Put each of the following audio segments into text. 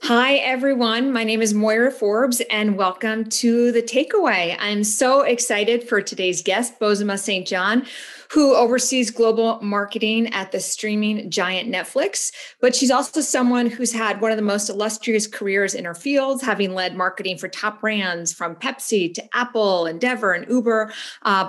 Hi, everyone. My name is Moira Forbes, and welcome to The Takeaway. I'm so excited for today's guest, Bozoma St. John, who oversees global marketing at the streaming giant Netflix. But she's also someone who's had one of the most illustrious careers in her fields, having led marketing for top brands from Pepsi to Apple, Endeavor, and Uber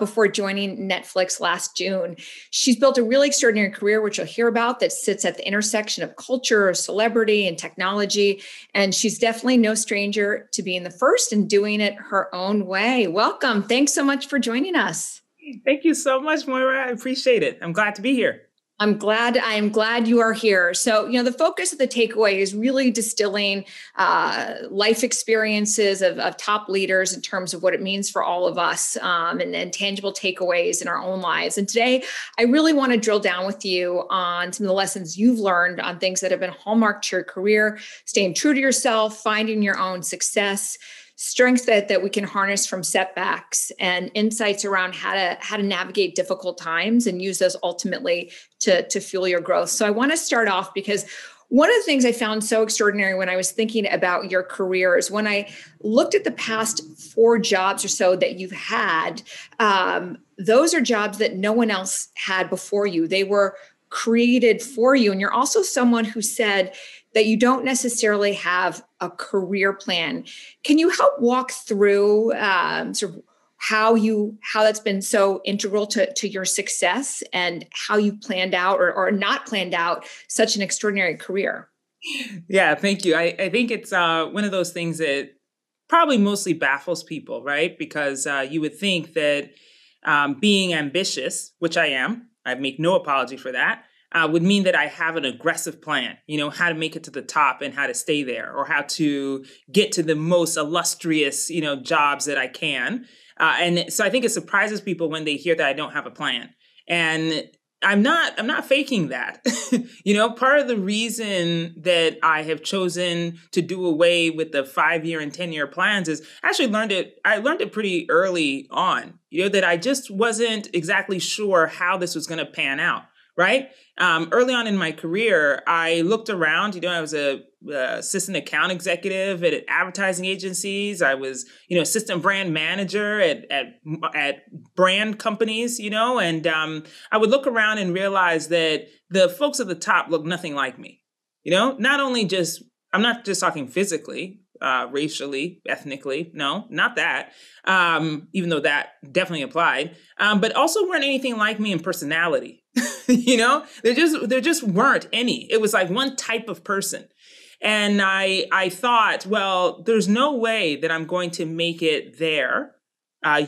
before joining Netflix last June. She's built a really extraordinary career, which you'll hear about, that sits at the intersection of culture, celebrity, and technology. And she's definitely no stranger to being the first and doing it her own way. Welcome. Thanks so much for joining us. Thank you so much, Moira. I appreciate it. I'm glad to be here. I'm glad you are here. So, the focus of the takeaway is really distilling life experiences of top leaders in terms of what it means for all of us, and tangible takeaways in our own lives. And today, I really want to drill down with you on some of the lessons you've learned on things that have been hallmark to your career, staying true to yourself, finding your own success, strengths that we can harness from setbacks, and insights around how to navigate difficult times and use those ultimately to fuel your growth. So I want to start off because one of the things I found so extraordinary when I was thinking about your career is when I looked at the past 4 jobs or so that you've had, those are jobs that no one else had before you. They were created for you. And you're also someone who said that you don't necessarily have a career plan. Can you help walk through sort of how that's been so integral to your success and how you planned out or not planned out such an extraordinary career? Yeah, thank you. I think it's one of those things that probably mostly baffles people, right? Because you would think that being ambitious, which I am, I make no apology for that, would mean that I have an aggressive plan, how to make it to the top and how to stay there, or how to get to the most illustrious, jobs that I can. And so I think it surprises people when they hear that I don't have a plan. And I'm not faking that. Part of the reason that I have chosen to do away with the 5-year and 10-year plans is I learned it pretty early on, that I just wasn't exactly sure how this was going to pan out. Right. Early on in my career, I looked around. I was a assistant account executive at advertising agencies. I was, assistant brand manager at brand companies. And I would look around and realize that the folks at the top look nothing like me. Not only just I'm not just talking physically, racially, ethnically. No, not that. Even though that definitely applied, but also weren't anything like me in personality. There just weren't any. It was like one type of person. And I thought, well, there's no way that I'm going to make it there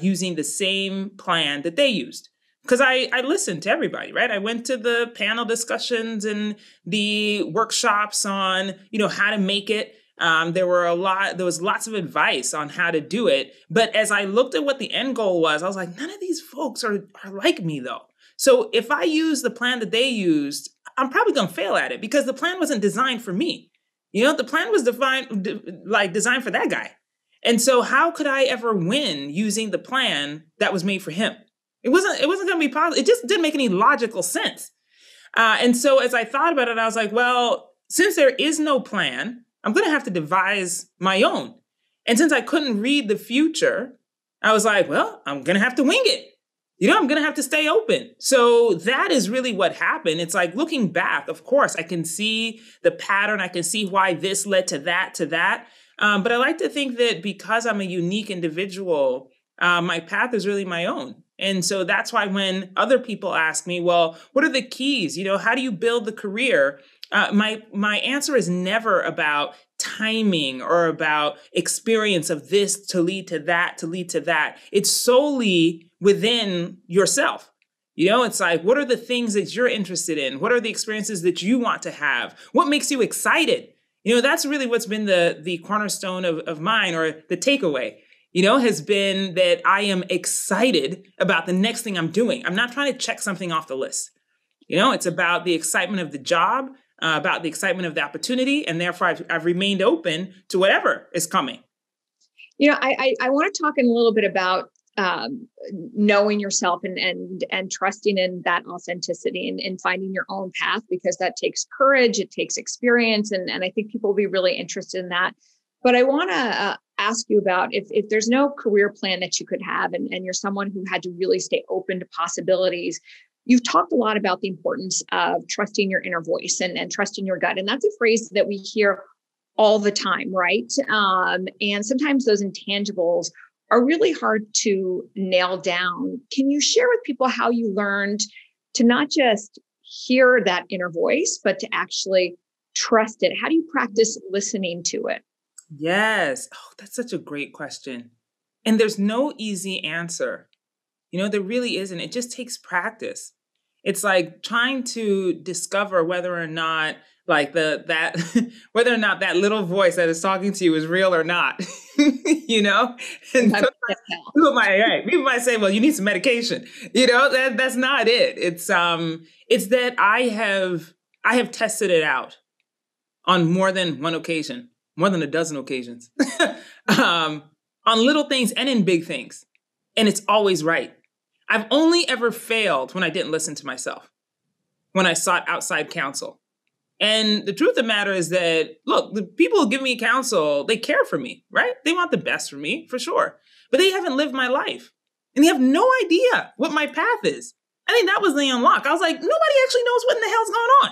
using the same plan that they used. Because I listened to everybody, right? I went to the panel discussions and the workshops on, how to make it. There was lots of advice on how to do it. But as I looked at what the end goal was, I was like, none of these folks are like me though. So if I use the plan that they used, I'm probably going to fail at it because the plan wasn't designed for me. The plan was designed for that guy. And so how could I ever win using the plan that was made for him? It wasn't going to be possible. It just didn't make any logical sense. And so as I thought about it, I was like, well, since there is no plan, I'm going to have to devise my own. And since I couldn't read the future, I was like, well, I'm going to have to wing it. I'm going to have to stay open. So that is really what happened. It's like looking back, of course, I can see the pattern. I can see why this led to that. But I like to think that because I'm a unique individual, my path is really my own. And so that's why when other people ask me, well, what are the keys? How do you build the career? My answer is never about timing or about experience of this to lead to that. It's solely within yourself. It's like, what are the things that you're interested in? What are the experiences that you want to have? What makes you excited? That's really what's been the cornerstone of mine, or the takeaway, has been that I am excited about the next thing I'm doing. I'm not trying to check something off the list. It's about the excitement of the job, about the excitement of the opportunity, and therefore I've remained open to whatever is coming. I want to talk in a little bit about knowing yourself and trusting in that authenticity and finding your own path, because that takes courage, it takes experience. And I think people will be really interested in that. But I want to ask you about if there's no career plan that you could have, and you're someone who had to really stay open to possibilities. You've talked a lot about the importance of trusting your inner voice and trusting your gut. And that's a phrase that we hear all the time, right? And sometimes those intangibles are really hard to nail down. Can you share with people how you learned to not just hear that inner voice, but to actually trust it? How do you practice listening to it? Yes. Oh, that's such a great question. And there's no easy answer. There really isn't. It just takes practice. It's like trying to discover whether or not whether or not that little voice that is talking to you is real or not. And people might say, well, you need some medication. That's not it. It's that I have tested it out on more than one occasion, more than a dozen occasions, on little things and in big things. And it's always right. I've only ever failed when I didn't listen to myself, when I sought outside counsel. And the truth of the matter is that, look, the people who give me counsel, they care for me, right? They want the best for me, for sure. But they haven't lived my life. And they have no idea what my path is. I think that was the unlock. I was like, nobody actually knows what in the hell's going on.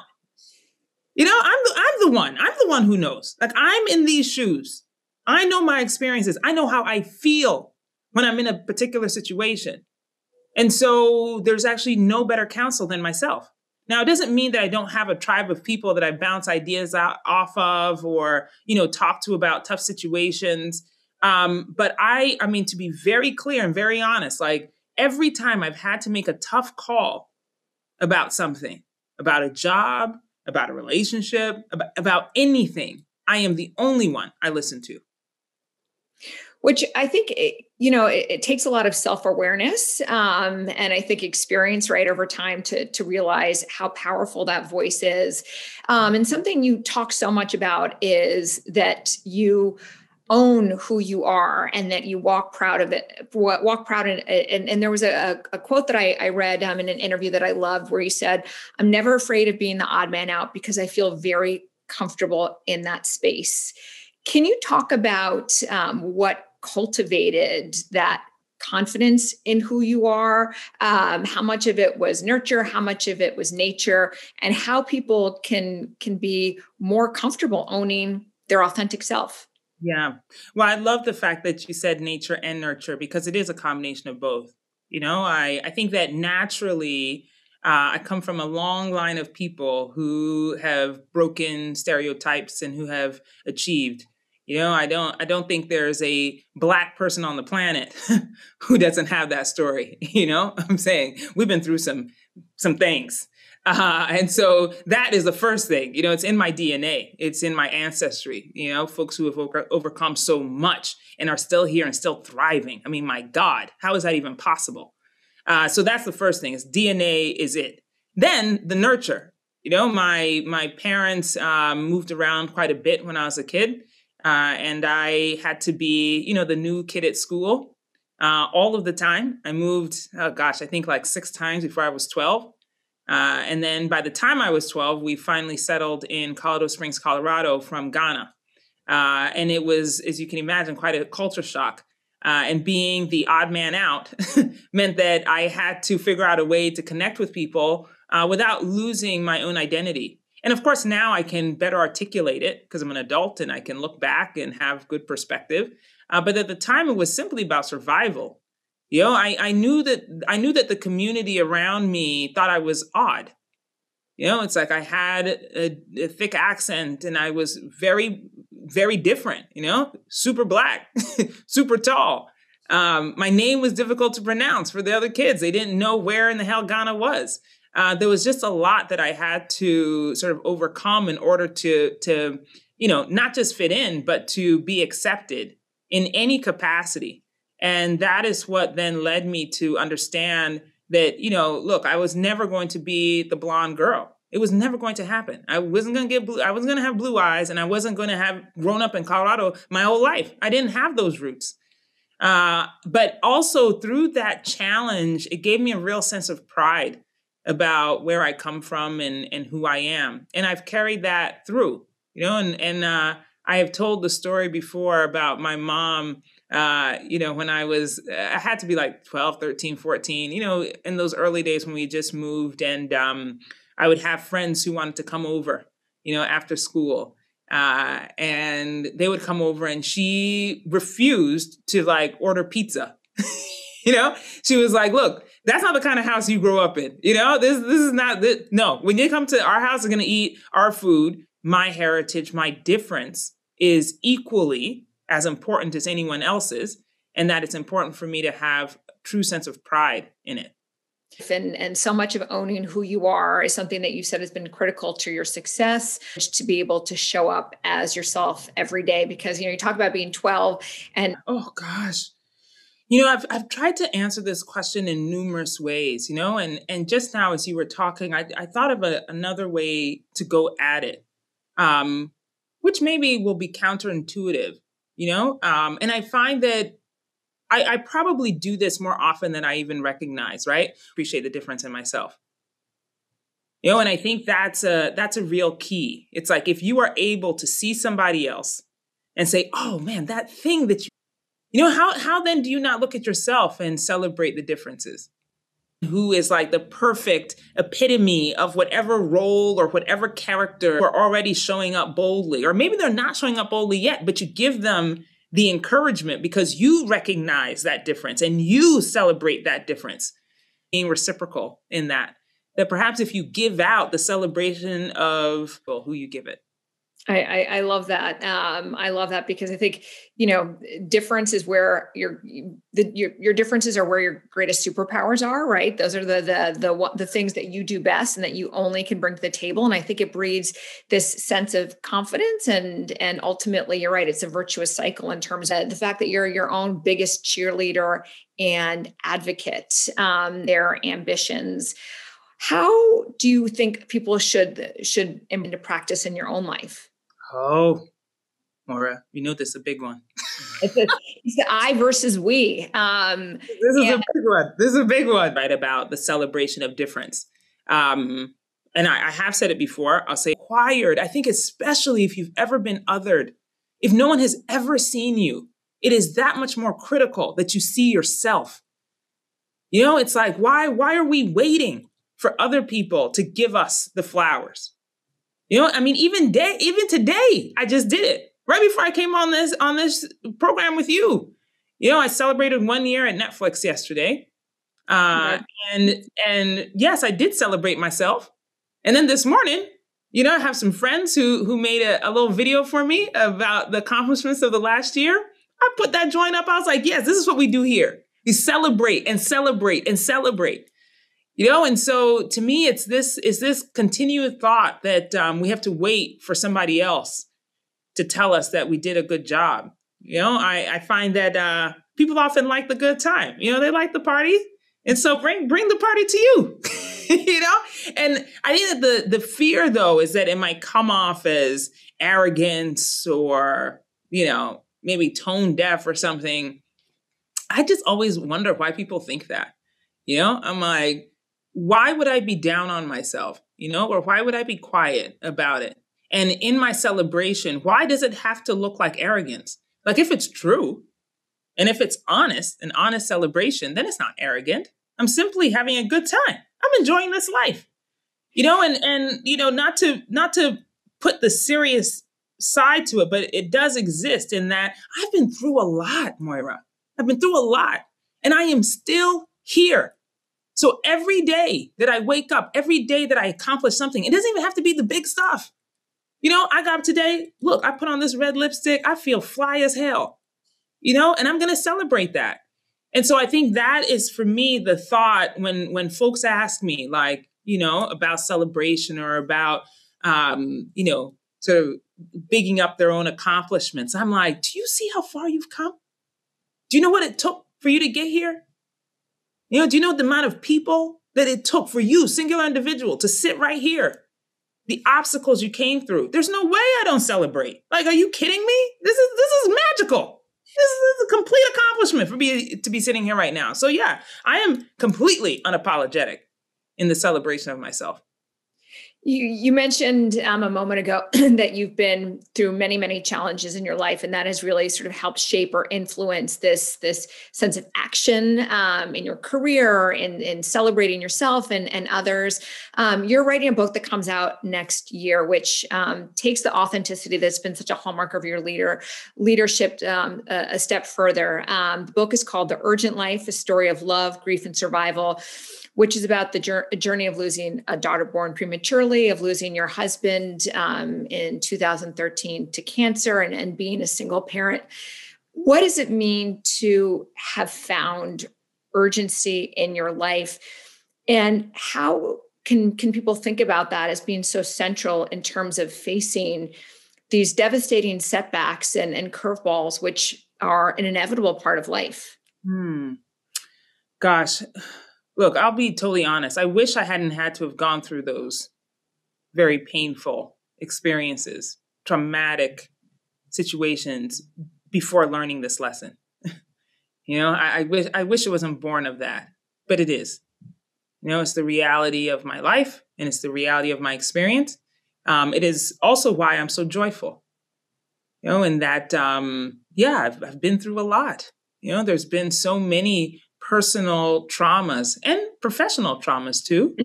I'm the one who knows. Like, I'm in these shoes. I know my experiences. I know how I feel when I'm in a particular situation. And so there's actually no better counsel than myself. Now, it doesn't mean that I don't have a tribe of people that I bounce ideas off of or, talk to about tough situations. But I mean, to be very clear and very honest, like every time I've had to make a tough call about something, about a job, about a relationship, about anything, I am the only one I listen to. Which I think, it takes a lot of self-awareness and I think experience, right, over time to realize how powerful that voice is. And something you talk so much about is that you own who you are and that you walk proud of it, and there was a quote that I read in an interview that I loved where you said, "I'm never afraid of being the odd man out because I feel very comfortable in that space." Can you talk about what cultivated that confidence in who you are? How much of it was nurture? How much of it was nature? And how people can be more comfortable owning their authentic self? Yeah. Well, I love the fact that you said nature and nurture because it is a combination of both. I think that naturally I come from a long line of people who have broken stereotypes and who have achieved. I don't think there's a Black person on the planet who doesn't have that story. I'm saying we've been through some things. And so that is the first thing, it's in my DNA. It's in my ancestry, folks who have overcome so much and are still here and still thriving. I mean, my God, how is that even possible? So that's the first thing is DNA is it. Then the nurture, my parents moved around quite a bit when I was a kid. And I had to be, the new kid at school all of the time. I moved, I think like 6 times before I was 12. And then by the time I was 12, we finally settled in Colorado Springs, Colorado from Ghana. And it was, as you can imagine, quite a culture shock. And being the odd man out meant that I had to figure out a way to connect with people without losing my own identity. And of course, now I can better articulate it because I'm an adult and I can look back and have good perspective. But at the time, it was simply about survival. I knew that the community around me thought I was odd. It's like I had a thick accent and I was very, very different, super Black, super tall. My name was difficult to pronounce for the other kids. They didn't know where in the hell Ghana was. There was just a lot that I had to sort of overcome in order to not just fit in, but to be accepted in any capacity. And that is what then led me to understand that, look, I was never going to be the blonde girl. It was never going to happen. I wasn't going to have blue eyes and I wasn't going to have grown up in Colorado my whole life. I didn't have those roots. But also through that challenge, it gave me a real sense of pride about where I come from and who I am. And I've carried that through, and I have told the story before about my mom, when I had to be like 12, 13, 14, in those early days when we just moved, and I would have friends who wanted to come over, after school. And they would come over, and she refused to like order pizza. She was like, look, that's not the kind of house you grow up in. This is not this. No, when you come to our house, you're going to eat our food. My heritage, my difference is equally as important as anyone else's. And that it's important for me to have a true sense of pride in it. And so much of owning who you are is something that you said has been critical to your success, to be able to show up as yourself every day. Because, you talk about being 12 and... Oh, gosh. I've tried to answer this question in numerous ways, and just now as you were talking, I thought of another way to go at it, which maybe will be counterintuitive, and I find that I probably do this more often than I even recognize, right? Appreciate the difference in myself. And I think that's a real key. It's like if you are able to see somebody else and say, oh man, that thing that how then do you not look at yourself and celebrate the differences? Who is like the perfect epitome of whatever role or whatever character are already showing up boldly, or maybe they're not showing up boldly yet, but you give them the encouragement because you recognize that difference and you celebrate that difference, being reciprocal in that perhaps if you give out the celebration of who you give it. I love that. I love that because I think, difference is where your differences are where your greatest superpowers are, right? Those are the things that you do best and that you only can bring to the table. And I think it breeds this sense of confidence and ultimately you're right. It's a virtuous cycle in terms of the fact that you're your own biggest cheerleader and advocate, their ambitions. How do you think people should into practice in your own life? Oh, Maura, this is a big one. It's the I versus we. This is a big one. This is a big one, right? About the celebration of difference. And I have said it before. I'll say required. I think especially if you've ever been othered, if no one has ever seen you, it is that much more critical that you see yourself. It's like, why are we waiting for other people to give us the flowers? Even today, I just did it right before I came on this program with you. I celebrated 1 year at Netflix yesterday. And yes, I did celebrate myself. And then this morning, I have some friends who made a little video for me about the accomplishments of the last year. I put that joint up. I was like, yes, this is what we do here. We celebrate and celebrate and celebrate. And so to me, it's this continued thought that we have to wait for somebody else to tell us that we did a good job. I find that people often like the good time. They like the party. And so bring the party to you, And I think that the fear, though, is that it might come off as arrogance or, maybe tone deaf or something. I just always wonder why people think that. I'm like, why would I be down on myself, or why would I be quiet about it? And in my celebration, why does it have to look like arrogance? Like if it's true and if it's honest, an honest celebration, then it's not arrogant. I'm simply having a good time. I'm enjoying this life, and not to put the serious side to it, but it does exist in that I've been through a lot, Moira. I've been through a lot and I am still here. So every day that I wake up, every day that I accomplish something, it doesn't even have to be the big stuff. I got up today, look, I put on this red lipstick. I feel fly as hell, and I'm going to celebrate that. And so I think that is for me, the thought when folks ask me like, about celebration or about, sort of bigging up their own accomplishments. I'm like, do you see how far you've come? Do you know what it took for you to get here? Do you know the amount of people that it took for you, singular individual, to sit right here? The obstacles you came through. There's no way I don't celebrate. Like, are you kidding me? This is magical. This is a complete accomplishment for me to be sitting here right now. So yeah, I am completely unapologetic in the celebration of myself. You mentioned a moment ago that you've been through many, many challenges in your life, and that has really sort of helped shape or influence this sense of action in your career, in celebrating yourself and others. You're writing a book that comes out next year, which takes the authenticity that's been such a hallmark of your leadership a step further. The book is called The Urgent Life: A Story of Love, Grief, and Survival, which is about the journey of losing a daughter born prematurely, of losing your husband in 2013 to cancer, and being a single parent. What does it mean to have found urgency in your life? And how can people think about that as being so central in terms of facing these devastating setbacks and curveballs, which are an inevitable part of life? Gosh. Look, I'll be totally honest. I wish I hadn't had to have gone through those very painful experiences, traumatic situations before learning this lesson. I wish it wasn't born of that, but it is. It's the reality of my life and it's the reality of my experience. It is also why I'm so joyful, and that, I've been through a lot. There's been so many personal traumas and professional traumas too.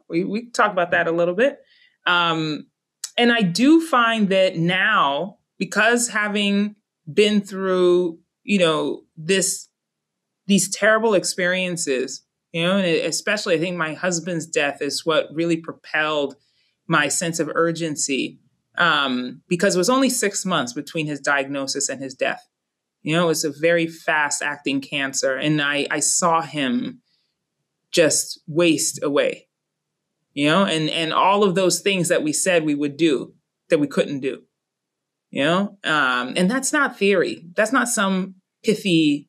We talk about that a little bit. And I do find that now, because having been through, these terrible experiences, and especially I think my husband's death is what really propelled my sense of urgency, because it was only 6 months between his diagnosis and his death. It was a very fast acting cancer. And I saw him just waste away, and all of those things that we said we would do that we couldn't do, and that's not theory. That's not some pithy,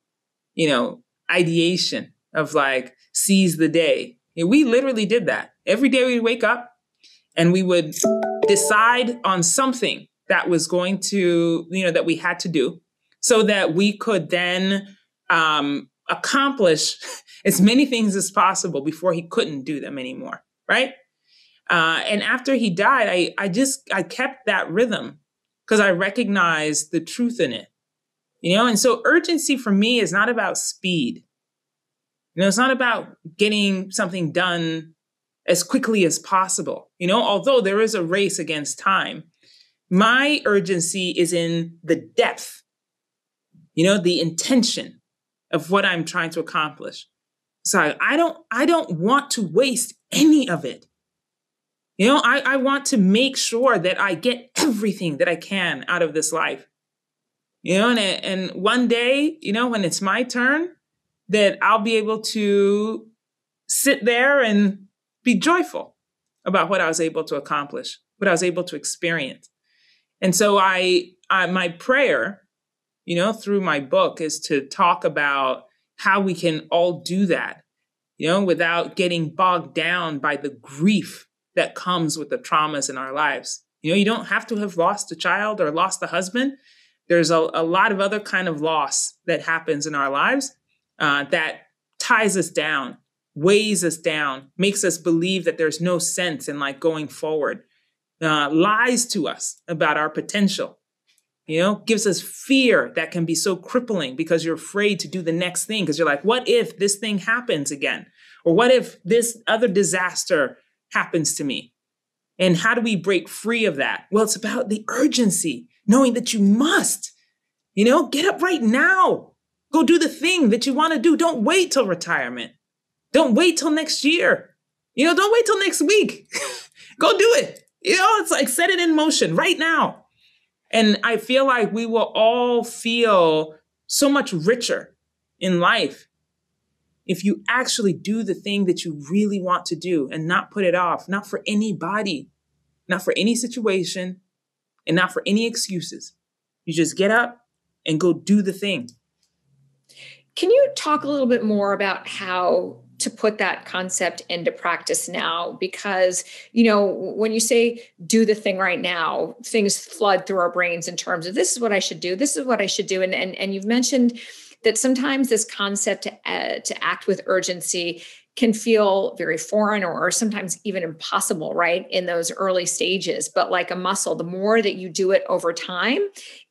ideation of like, seize the day. We literally did that. Every day we'd wake up and we would decide on something that was going to, that we had to do, so that we could then accomplish as many things as possible before he couldn't do them anymore, right? And after he died, I kept that rhythm because I recognized the truth in it, And so urgency for me is not about speed. It's not about getting something done as quickly as possible. Although there is a race against time, my urgency is in the depth, the intention of what I'm trying to accomplish. So I don't want to waste any of it. I want to make sure that I get everything that I can out of this life. And one day, when it's my turn, that I'll be able to sit there and be joyful about what I was able to accomplish, what I was able to experience. And so my prayer, through my book is to talk about how we can all do that, without getting bogged down by the grief that comes with the traumas in our lives. You don't have to have lost a child or lost a husband. There's a lot of other kind of loss that happens in our lives that ties us down, weighs us down, makes us believe that there's no sense in like going forward, lies to us about our potential. Gives us fear that can be so crippling because you're afraid to do the next thing. Because you're like, what if this thing happens again? Or what if this other disaster happens to me? And how do we break free of that? Well, it's about the urgency, knowing that you must, get up right now. Go do the thing that you want to do. Don't wait till retirement. Don't wait till next year. Don't wait till next week. Go do it. It's like set it in motion right now. And I feel like we will all feel so much richer in life if you actually do the thing that you really want to do and not put it off, not for anybody, not for any situation, and not for any excuses. You just get up and go do the thing. Can you talk a little bit more about how to put that concept into practice now? Because, when you say do the thing right now, things flood through our brains in terms of this is what I should do, this is what I should do. And you've mentioned that sometimes this concept to act with urgency can feel very foreign or sometimes even impossible, right? In those early stages. But like a muscle, the more that you do it over time,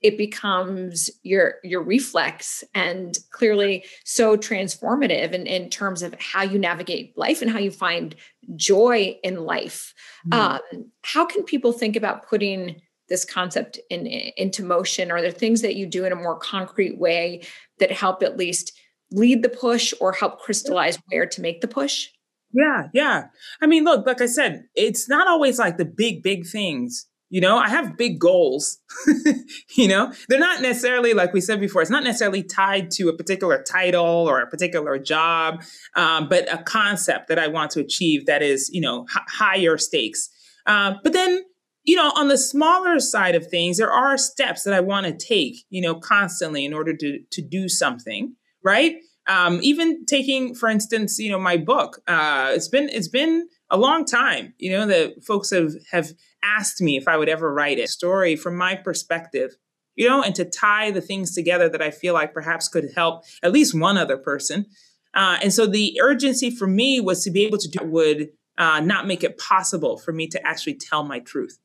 it becomes your reflex, and clearly so transformative in terms of how you navigate life and how you find joy in life. How can people think about putting this concept into motion? Are there things that you do in a more concrete way that help at least lead the push or help crystallize where to make the push? Yeah, yeah. I mean, look, like I said, it's not always like the big things. I have big goals. They're not necessarily, like we said before, it's not necessarily tied to a particular title or a particular job, but a concept that I want to achieve that is, higher stakes. But then, on the smaller side of things, there are steps that I want to take, constantly in order to do something. Right. Even taking, for instance, my book, it's been a long time, that folks have asked me if I would ever write a story from my perspective, and to tie the things together that I feel like perhaps could help at least one other person. And so the urgency for me was to be able to do would not make it possible for me to actually tell my truth.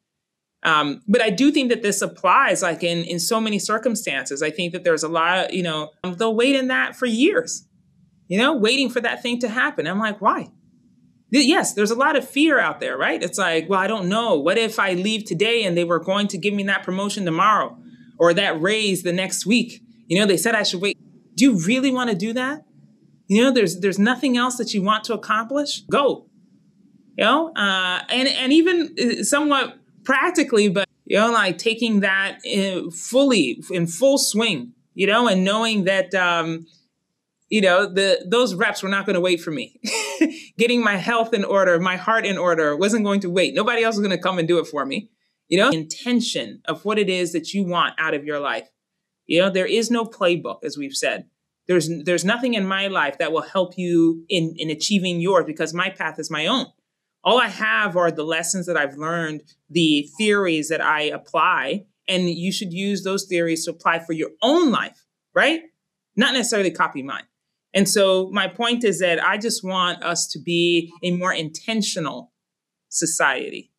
But I do think that this applies like in so many circumstances. I think that there's a lot, they'll wait in that for years, waiting for that thing to happen. I'm like, why? Yes, there's a lot of fear out there, right? It's like, well, I don't know. What if I leave today and they were going to give me that promotion tomorrow or that raise the next week? They said I should wait. Do you really want to do that? There's nothing else that you want to accomplish? Go, and even somewhat practically, but, like taking that fully in full swing, and knowing that, those reps were not going to wait for me. Getting my health in order, my heart in order wasn't going to wait. Nobody else was going to come and do it for me. Intention of what it is that you want out of your life. There is no playbook, as we've said. There's nothing in my life that will help you in achieving yours because my path is my own. All I have are the lessons that I've learned, the theories that I apply, and you should use those theories to apply for your own life, right? Not necessarily copy mine. And so my point is that I just want us to be a more intentional society.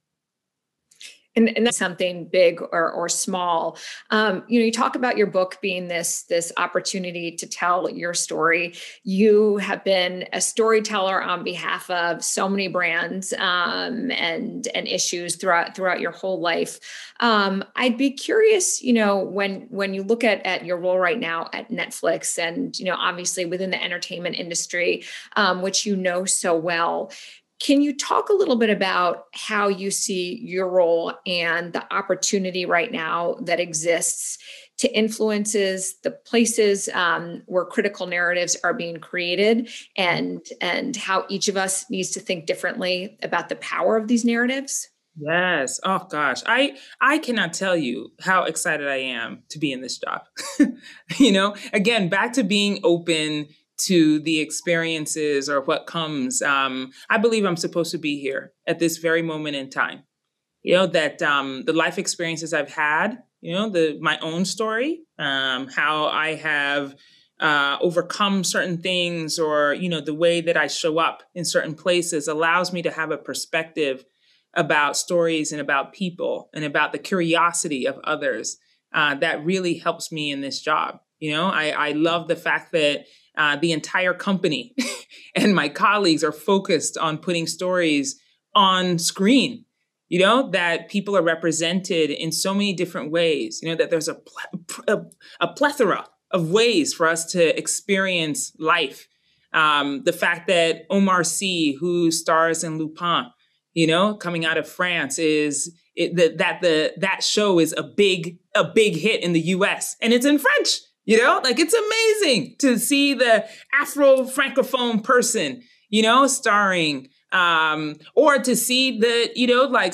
And that's something big or small. You talk about your book being this opportunity to tell your story. You have been a storyteller on behalf of so many brands and issues throughout your whole life. I'd be curious, when you look at your role right now at Netflix and, obviously within the entertainment industry, which so well. Can you talk a little bit about how you see your role and the opportunity right now that exists to influences the places where critical narratives are being created and how each of us needs to think differently about the power of these narratives? Yes. Oh gosh. I cannot tell you how excited I am to be in this job. Again, back to being open to the experiences or what comes. I believe I'm supposed to be here at this very moment in time. That the life experiences I've had, my own story, how I have overcome certain things or, the way that I show up in certain places allows me to have a perspective about stories and about people and about the curiosity of others that really helps me in this job. I love the fact that the entire company and my colleagues are focused on putting stories on screen, that people are represented in so many different ways, that there's a plethora of ways for us to experience life. The fact that Omar Sy, who stars in Lupin, coming out of France, that show is a big hit in the US and it's in French. It's amazing to see the Afro-Francophone person, starring, or to see the,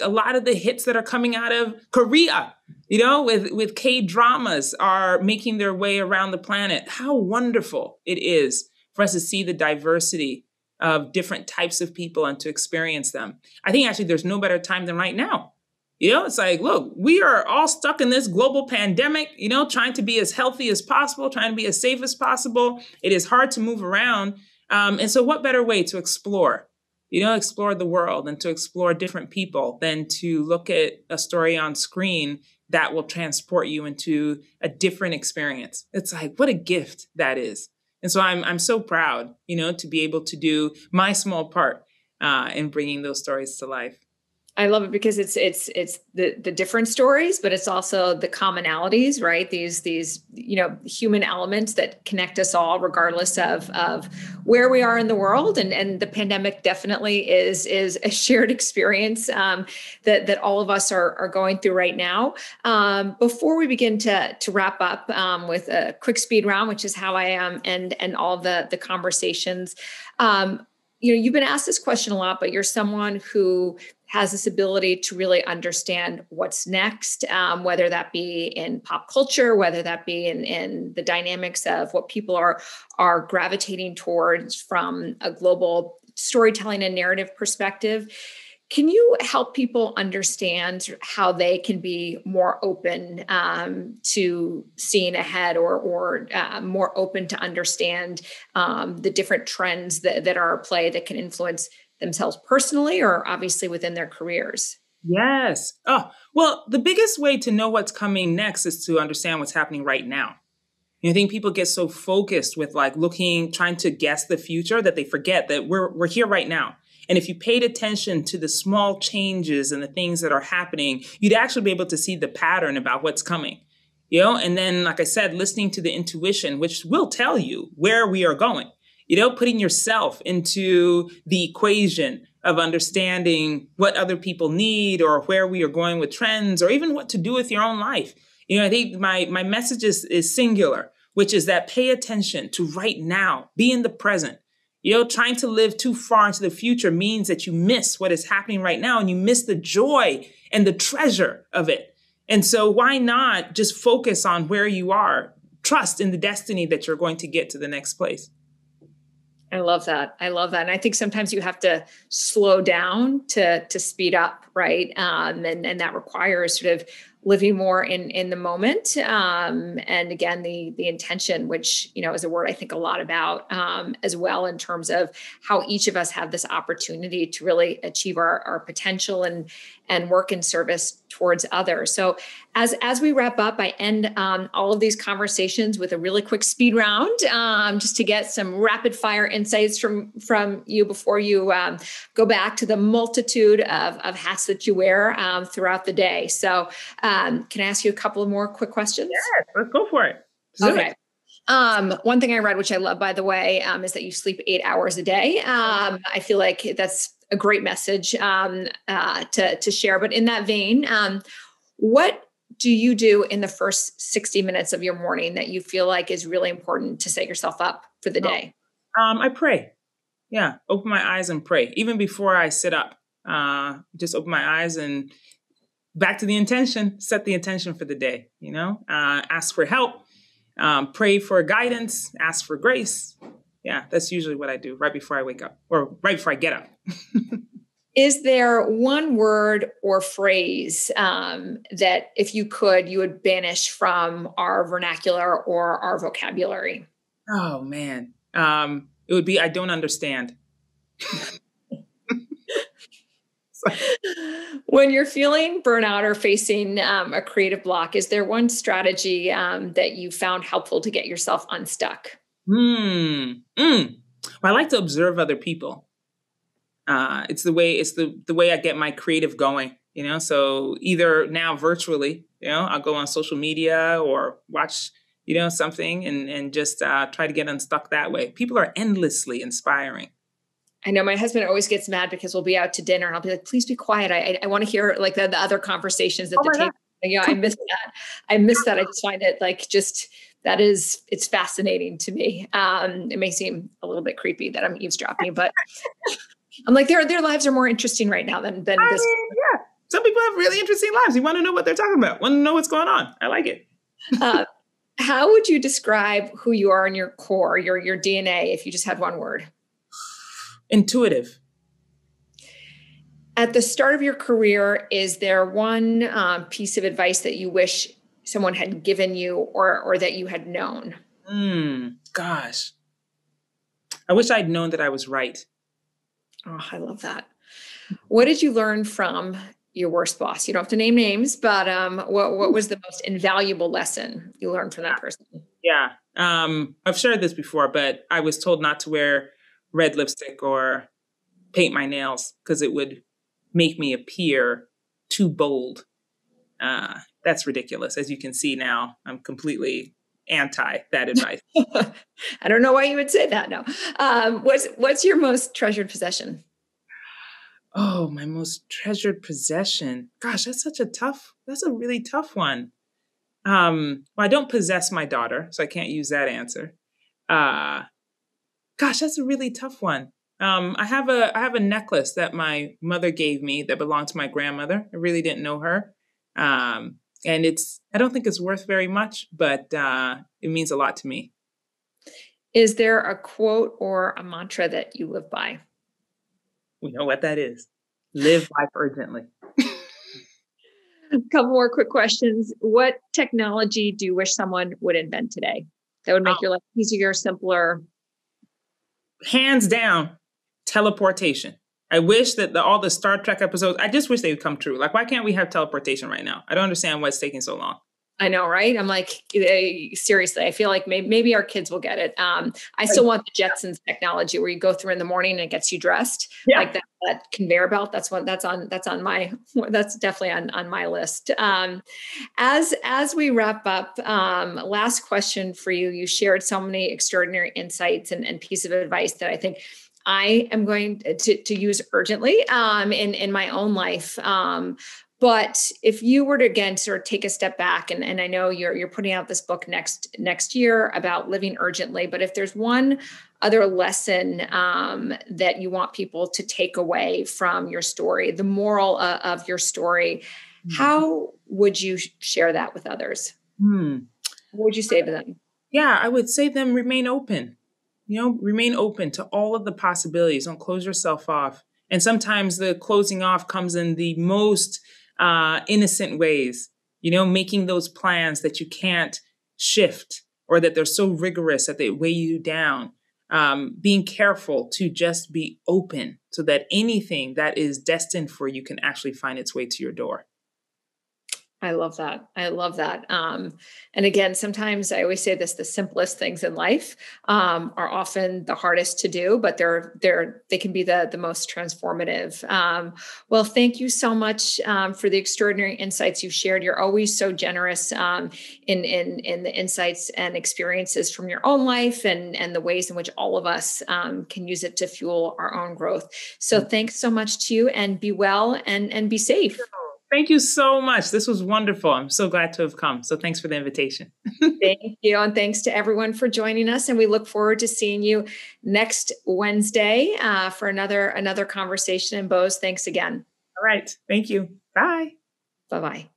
a lot of the hits that are coming out of Korea, with K-dramas are making their way around the planet. How wonderful it is for us to see the diversity of different types of people and to experience them. I think actually there's no better time than right now. It's like, look, we are all stuck in this global pandemic, trying to be as healthy as possible, trying to be as safe as possible. It is hard to move around. And so what better way to explore the world and to explore different people than to look at a story on screen that will transport you into a different experience. It's like, what a gift that is. And so I'm so proud, to be able to do my small part in bringing those stories to life. I love it because it's the different stories, but it's also the commonalities, right? These human elements that connect us all, regardless of where we are in the world. And the pandemic definitely is a shared experience that all of us are going through right now. Before we begin to wrap up with a quick speed round, which is how I am, and all the conversations. You've been asked this question a lot, but you're someone who has this ability to really understand what's next, whether that be in pop culture, whether that be in the dynamics of what people are gravitating towards from a global storytelling and narrative perspective. Can you help people understand how they can be more open to seeing ahead or more open to understand the different trends that are at play that can influence themselves personally or obviously within their careers? Yes. Oh, well, the biggest way to know what's coming next is to understand what's happening right now. I think people get so focused with trying to guess the future that they forget that we're here right now. And if you paid attention to the small changes and the things that are happening, you'd actually be able to see the pattern about what's coming. And then, like I said, listening to the intuition, which will tell you where we are going, putting yourself into the equation of understanding what other people need or where we are going with trends or even what to do with your own life. I think my message is singular, which is that pay attention to right now, be in the present. Trying to live too far into the future means that you miss what is happening right now and you miss the joy and the treasure of it. And so why not just focus on where you are? Trust in the destiny that you're going to get to the next place. I love that. And I think sometimes you have to slow down to speed up, right? And that requires sort of living more in the moment. And again, the intention, which, is a word I think a lot about as well, in terms of how each of us have this opportunity to really achieve our potential and work in service towards others. So as we wrap up, I end all of these conversations with a really quick speed round, just to get some rapid fire insights from you before you go back to the multitude of hats that you wear throughout the day. So can I ask you a couple of more quick questions? Yes, let's go for it. Okay. One thing I read, which I love, by the way, is that you sleep 8 hours a day. I feel like that's a great message to share. But in that vein, what do you do in the first 60 minutes of your morning that you feel like is really important to set yourself up for the day? I pray. Yeah. Open my eyes and pray. Even before I sit up, just open my eyes and back to the intention, set the intention for the day, ask for help, pray for guidance, ask for grace. Yeah, that's usually what I do right before I wake up or right before I get up. Is there one word or phrase that if you could, you would banish from our vernacular or our vocabulary? Oh, man. It would be, I don't understand. When you're feeling burnout or facing a creative block, is there one strategy that you found helpful to get yourself unstuck? Well, I like to observe other people. It's the way I get my creative going, so either now virtually, I'll go on social media or watch, something and just try to get unstuck that way. People are endlessly inspiring. I know my husband always gets mad because we'll be out to dinner and I'll be like, please be quiet. I want to hear like the other conversations at the table. I miss that. I just find it it's fascinating to me. It may seem a little bit creepy that I'm eavesdropping, but I'm like, their lives are more interesting right now than this. Yeah. Some people have really interesting lives. You want to know what they're talking about. Want to know what's going on. I like it. How would you describe who you are in your core, your DNA, if you just had one word? Intuitive. At the start of your career, is there one piece of advice that you wish someone had given you or that you had known? Gosh. I wish I'd known that I was right. Oh, I love that. What did you learn from your worst boss? You don't have to name names, but what was the most invaluable lesson you learned from that person? Yeah. I've shared this before, but I was told not to wear red lipstick or paint my nails because it would make me appear too bold. That's ridiculous. As you can see now, I'm completely anti that advice. I don't know why you would say that. No. What's your most treasured possession? Oh, my most treasured possession. Gosh, that's a really tough one. Well, I don't possess my daughter, so I can't use that answer. Uh, Gosh, that's a really tough one. I have a necklace that my mother gave me that belonged to my grandmother. I really didn't know her. And I don't think it's worth very much, but it means a lot to me. Is there a quote or a mantra that you live by? We know what that is. Live life urgently. A couple more quick questions. What technology do you wish someone would invent today that would make your life easier, simpler? Hands down, teleportation. I wish that all the Star Trek episodes, I just wish they would come true. Like, why can't we have teleportation right now? I don't understand why it's taking so long. I know, right? I'm like, seriously, I feel like maybe our kids will get it. I still want the Jetsons technology where you go through in the morning and it gets you dressed, like that conveyor belt. That's definitely on my list. As we wrap up, last question for you. You shared so many extraordinary insights and piece of advice that I think I am going to use urgently in my own life. But if you were to, again, sort of take a step back, and I know you're putting out this book next year about living urgently, but if there's one other lesson that you want people to take away from your story, the moral of your story, how would you share that with others? What would you say to them? Yeah, I would say them remain open. Remain open to all of the possibilities. Don't close yourself off. And sometimes the closing off comes in the most innocent ways, making those plans that you can't shift or that they're so rigorous that they weigh you down. Being careful to just be open so that anything that is destined for you can actually find its way to your door. I love that. I love that. And again, sometimes I always say this, the simplest things in life are often the hardest to do, but they can be the most transformative. Well, thank you so much for the extraordinary insights you've shared. You're always so generous in the insights and experiences from your own life and the ways in which all of us can use it to fuel our own growth. So thanks so much to you, and be well and be safe. Thank you so much. This was wonderful. I'm so glad to have come. So thanks for the invitation. Thank you. And thanks to everyone for joining us. And we look forward to seeing you next Wednesday for another conversation. And Bose, thanks again. All right. Thank you. Bye. Bye-bye.